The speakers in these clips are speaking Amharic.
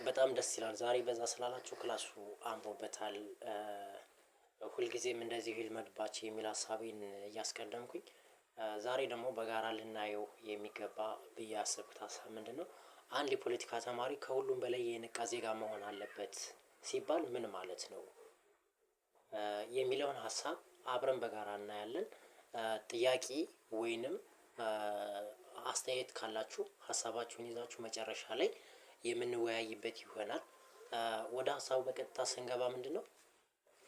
በጣም ደስ ይላል። ዛሬ በዛ ስላላችሁ ክላሱ አምሮበታል። ሁልጊዜም እንደዚህ ይልመድባችሁ የሚል ሀሳቤን እያስቀደምኩኝ ዛሬ ደግሞ በጋራ ልናየው የሚገባ ብዬ ያሰብኩት ሀሳብ ምንድነው? አንድ የፖለቲካ ተማሪ ከሁሉም በላይ የነቃ ዜጋ መሆን አለበት ሲባል ምን ማለት ነው? የሚለውን ሀሳብ አብረን በጋራ እናያለን። ጥያቄ ወይንም አስተያየት ካላችሁ ሀሳባችሁን ይዛችሁ መጨረሻ ላይ የምንወያይበት ይሆናል። ወደ ሀሳቡ በቀጥታ ስንገባ ምንድነው?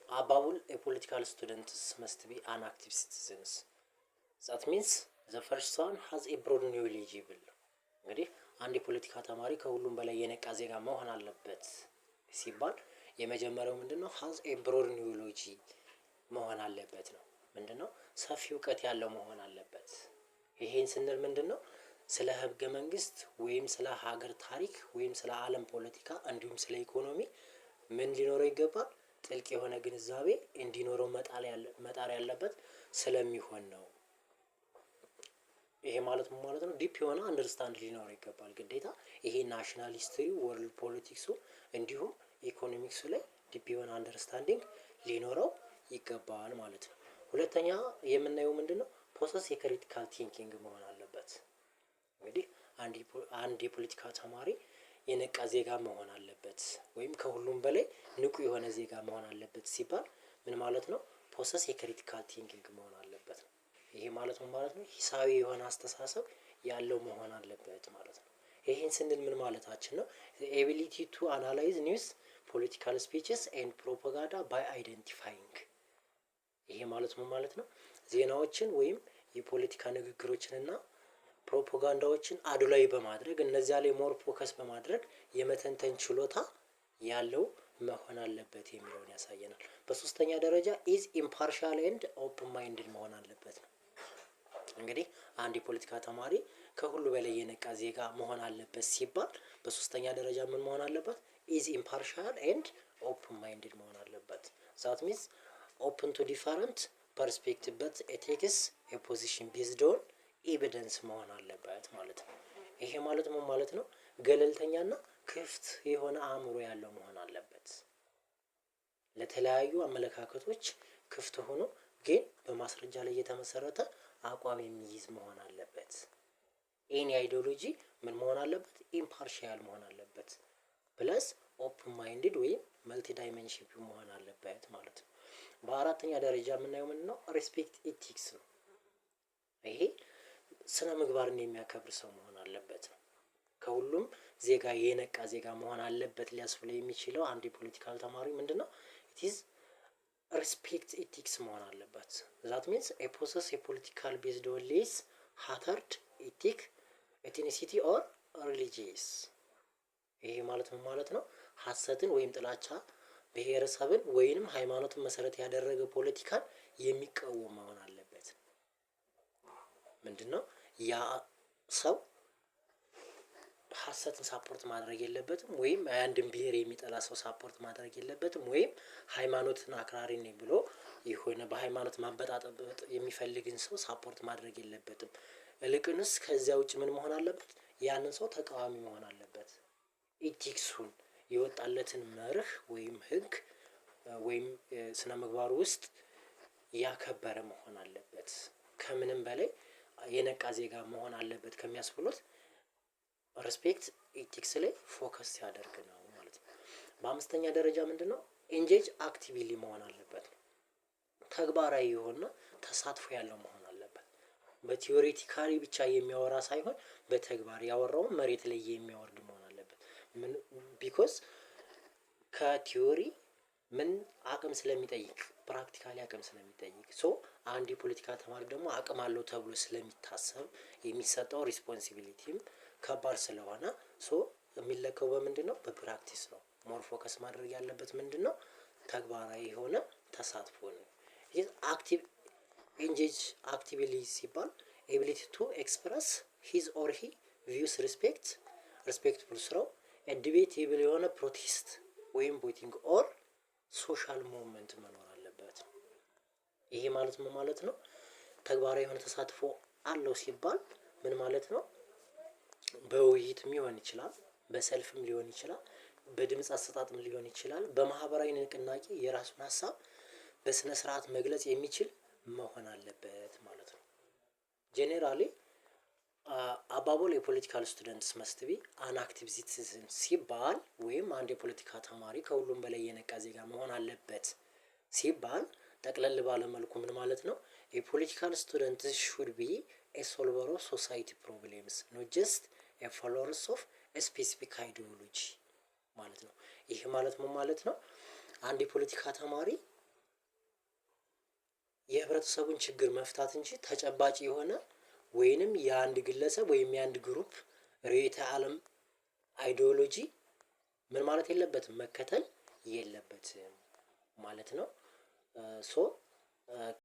አባቡል የፖለቲካል ስቱደንትስ መስት ቢ አን አክቲቭ ሲቲዝንስ ዛት ሚንስ ዘ ፈርስት ዋን ሃዝ ኤ ብሮድ ኒውሊጂብል። እንግዲህ አንድ የፖለቲካ ተማሪ ከሁሉም በላይ የነቃ ዜጋ መሆን አለበት ሲባል የመጀመሪያው ምንድነው? ሃዝ ኤ ብሮድ ኒውሎጂ መሆን አለበት ነው። ምንድነው? ሰፊ እውቀት ያለው መሆን አለበት። ይሄን ስንል ምንድነው? ስለ ህገ መንግስት ወይም ስለ ሀገር ታሪክ ወይም ስለ ዓለም ፖለቲካ እንዲሁም ስለ ኢኮኖሚ ምን ሊኖረው ይገባል? ጥልቅ የሆነ ግንዛቤ እንዲኖረው መጣር ያለበት ስለሚሆን ነው። ይሄ ማለት ምን ማለት ነው? ዲፕ የሆነ አንደርስታንድ ሊኖረው ይገባል ግዴታ። ይሄ ናሽናል ሂስትሪ፣ ወርልድ ፖለቲክሱ እንዲሁም ኢኮኖሚክሱ ላይ ዲፕ የሆነ አንደርስታንዲንግ ሊኖረው ይገባል ማለት ነው። ሁለተኛ የምናየው ምንድነው? ፕሮሰስ የክሪቲካል ቲንኪንግ መሆን አለበት። እንግዲህ አንድ የፖለቲካ ተማሪ የነቃ ዜጋ መሆን አለበት ወይም ከሁሉም በላይ ንቁ የሆነ ዜጋ መሆን አለበት ሲባል ምን ማለት ነው? ፕሮሰስ የክሪቲካል ቲንኪንግ መሆን አለበት ነው። ይሄ ማለት ምን ማለት ነው? ሂሳዊ የሆነ አስተሳሰብ ያለው መሆን አለበት ማለት ነው። ይሄን ስንል ምን ማለታችን ነው? ኤቢሊቲ ቱ አናላይዝ ኒውስ ፖለቲካል ስፒችስ ኤንድ ፕሮፓጋንዳ ባይ አይደንቲፋይንግ። ይሄ ማለት ምን ማለት ነው? ዜናዎችን ወይም የፖለቲካ ንግግሮችንና ፕሮፓጋንዳዎችን አድሏዊ በማድረግ እነዚያ ላይ ሞር ፎከስ በማድረግ የመተንተን ችሎታ ያለው መሆን አለበት የሚለውን ያሳየናል። በሶስተኛ ደረጃ ኢዝ ኢምፓርሻል ኤንድ ኦፕን ማይንድድ መሆን አለበት ነው። እንግዲህ አንድ የፖለቲካ ተማሪ ከሁሉ በላይ የነቃ ዜጋ መሆን አለበት ሲባል በሶስተኛ ደረጃ ምን መሆን አለበት? ኢዝ ኢምፓርሻል ኤንድ ኦፕን ማይንድድ መሆን አለበት። ዛት ሚንስ ኦፕን ቱ ዲፈረንት ፐርስፔክቲቭ በት ኤቲክስ ኤፖዚሽን ቤዝድ ኦን ኤቪደንስ መሆን አለበት ማለት ነው። ይሄ ማለት ምን ማለት ነው? ገለልተኛና ክፍት የሆነ አእምሮ ያለው መሆን አለበት። ለተለያዩ አመለካከቶች ክፍት ሆኖ ግን በማስረጃ ላይ የተመሰረተ አቋም የሚይዝ መሆን አለበት። ኤኒ አይዲዮሎጂ ምን መሆን አለበት? ኢምፓርሻል መሆን አለበት። ፕለስ ኦፕን ማይንድድ ወይም መልቲ ዳይሜንሽን መሆን አለበት ማለት ነው። በአራተኛ ደረጃ የምናየው ምንድነው? ሬስፔክት ኢቲክስ ነው። ይሄ ስነ ምግባርን የሚያከብር ሰው መሆን አለበት ነው። ከሁሉም ዜጋ የነቃ ዜጋ መሆን አለበት ሊያስብለው የሚችለው አንድ የፖለቲካል ተማሪ ምንድነው? ኢት ኢዝ ሪስፔክት ኢቲክስ መሆን አለበት። ዛት ሚንስ ኤ ፕሮሰስ የፖለቲካል ቤዝድ ኦን ሌስ ሃተርድ ኢቲክ ኤትኒሲቲ ኦር ሪሊጂየስ። ይሄ ማለት ምን ማለት ነው? ሀሰትን ወይም ጥላቻ ብሔረሰብን ወይንም ሃይማኖትን መሰረት ያደረገ ፖለቲካን የሚቃወም መሆን አለበት። ምንድነው? ያ ሰው ሀሰትን ሳፖርት ማድረግ የለበትም ወይም አንድን ብሔር የሚጠላ ሰው ሳፖርት ማድረግ የለበትም ወይም ሃይማኖትን አክራሪ ነኝ ብሎ የሆነ በሃይማኖት ማበጣበጥ የሚፈልግን ሰው ሳፖርት ማድረግ የለበትም። ይልቁንስ ከዚያ ውጭ ምን መሆን አለበት? ያንን ሰው ተቃዋሚ መሆን አለበት። ኢቲክሱን የወጣለትን መርህ ወይም ህግ ወይም ስነ ምግባር ውስጥ ያከበረ መሆን አለበት። ከምንም በላይ የነቃ ዜጋ መሆን አለበት ከሚያስብሉት ሪስፔክት ኢቲክስ ላይ ፎከስ ሲያደርግ ነው ማለት ነው። በአምስተኛ ደረጃ ምንድነው? ኤንጌጅ አክቲቭሊ መሆን አለበት። ተግባራዊ የሆነ ተሳትፎ ያለው መሆን አለበት። በቲዮሬቲካሊ ብቻ የሚያወራ ሳይሆን በተግባር ያወራውን መሬት ላይ የሚያወርድ መሆን አለበት። ቢኮዝ ከቲዮሪ ምን አቅም ስለሚጠይቅ ፕራክቲካሊ አቅም ስለሚጠይቅ አንድ የፖለቲካ ተማሪ ደግሞ አቅም አለው ተብሎ ስለሚታሰብ የሚሰጠው ሪስፖንሲቢሊቲም ከባድ ስለሆነ የሚለካው በምንድነው? በፕራክቲስ ነው። ሞር ፎከስ ማድረግ ያለበት ምንድነው? ተግባራዊ የሆነ ተሳትፎ ነው። ይህ አክቲቭ ኤንጌጅ አክቲቭሊ ሲባል ኤቢሊቲ ቱ ኤክስፕረስ ሂዝ ኦር ሂ ቪውስ ሪስፔክትፉል ስራው ዲቤቴብል የሆነ ፕሮቴስት ወይም ቮቲንግ ኦር ሶሻል ሙቭመንት መኖር አለበት። ይሄ ማለት ምን ማለት ነው? ተግባራዊ የሆነ ተሳትፎ አለው ሲባል ምን ማለት ነው? በውይይትም ሊሆን ይችላል፣ በሰልፍም ሊሆን ይችላል። በድምጽ አሰጣጥም ሊሆን ይችላል። በማህበራዊ ንቅናቄ የራሱን ሀሳብ በስነ ስርዓት መግለጽ የሚችል መሆን አለበት ማለት ነው። ጄኔራሊ አባባል የፖለቲካል ስቱደንትስ መስት ቢ አን አክቲቭ ሲቲዝን ሲባል ወይም አንድ የፖለቲካ ተማሪ ከሁሉም በላይ የነቃ ዜጋ መሆን አለበት ሲባል ጠቅለል ባለ መልኩ ምን ማለት ነው? የፖለቲካል ስቱደንትስ ሹድ ቢ ኤ ሶልቨር ኦፍ ሶሳይቲ ፕሮብሌምስ ኖት ጀስት ኤ ፎሎወርስ ኦፍ ስፔሲፊክ አይዲዮሎጂ ማለት ነው። ይህ ማለት ምን ማለት ነው? አንድ የፖለቲካ ተማሪ የህብረተሰቡን ችግር መፍታት እንጂ ተጨባጭ የሆነ ወይንም የአንድ ግለሰብ ወይም የአንድ ግሩፕ ርዕዮተ ዓለም አይዲዮሎጂ ምን ማለት የለበትም መከተል የለበትም ማለት ነው። ሶ